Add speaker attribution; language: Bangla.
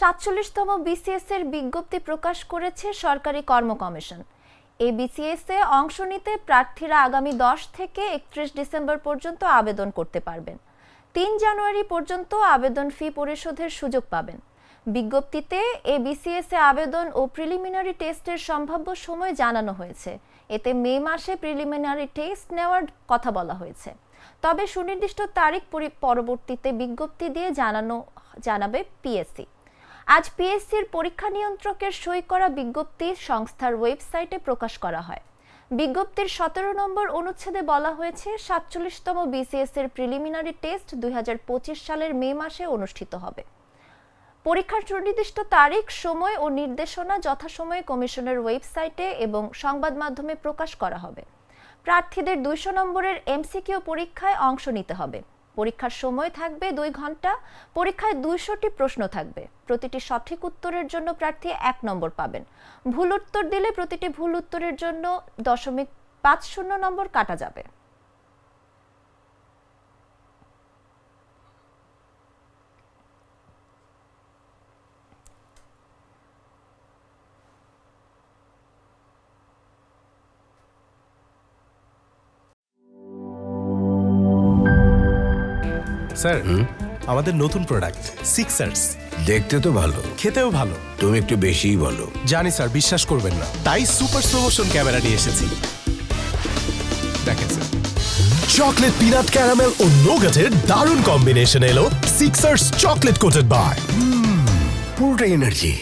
Speaker 1: ৪৭তম বিসিএস এর বিজ্ঞপ্তি প্রকাশ করেছে সরকারি কর্ম কমিশন। এই বিসিএস এ অংশ নিতে প্রার্থীরা আগামী ১০ থেকে ৩১ ডিসেম্বর পর্যন্ত আবেদন করতে পারবেন। ৩ জানুয়ারি পর্যন্ত আবেদন ফি পরিশোধের সুযোগ পাবেন। বিজ্ঞপ্তিতে এই বিসিএস এ আবেদন ও প্রিলিমিনারি টেস্টের সম্ভাব্য সময় জানানো হয়েছে। এতে মে মাসে প্রিলিমিনারি টেস্ট নেওয়ার কথা বলা হয়েছে। তবে সুনির্দিষ্ট তারিখ পরবর্তীতে বিজ্ঞপ্তি দিয়ে জানাবে পিএসসি। আজ পিএসসির পরীক্ষা নিয়ন্ত্রকের সই করা বিজ্ঞপ্তি সংস্থার ওয়েবসাইটে প্রকাশ করা হয়। বিজ্ঞপ্তির ১৭ নম্বর অনুচ্ছেদে বলা হয়েছে ৪৭তম বিসিএস এর প্রিলিমিনারি টেস্ট ২০২৫ সালের মে মাসে অনুষ্ঠিত হবে। পরীক্ষার সুনির্দিষ্ট তারিখ, সময় ও নির্দেশনা যথাসময়ে কমিশনের ওয়েবসাইটে এবং সংবাদ মাধ্যমে প্রকাশ করা হবে। প্রার্থীদের ২০০ নম্বরের এমসিকিউ পরীক্ষায় অংশ নিতে হবে। পরীক্ষার সময় থাকবে ২ ঘন্টা। পরীক্ষায় ২০০টি প্রশ্ন থাকবে। প্রতিটি সঠিক উত্তরের জন্য প্রার্থী ১ নম্বর পাবেন। ভুল উত্তর দিলে প্রতিটি ভুল উত্তরের জন্য 0.50 নম্বর কাটা যাবে।
Speaker 2: স্যার, আমাদের নতুন প্রোডাক্ট সিক্সার্স
Speaker 3: দেখতে তো ভালো,
Speaker 2: খেতেও ভালো।
Speaker 3: তুমি একটু বেশিই বলো।
Speaker 2: জানি স্যার, বিশ্বাস করবেন না, তাই সুপার প্রমোশন ক্যামেরা নিয়ে এসেছি। দেখেন স্যার, চকলেট, পিনাট, ক্যারামেল ও নোগাটের দারুণ কম্বিনেশন এলো সিক্সার্স চকলেট কোটেড বার।
Speaker 3: পুরোটা এনার্জি।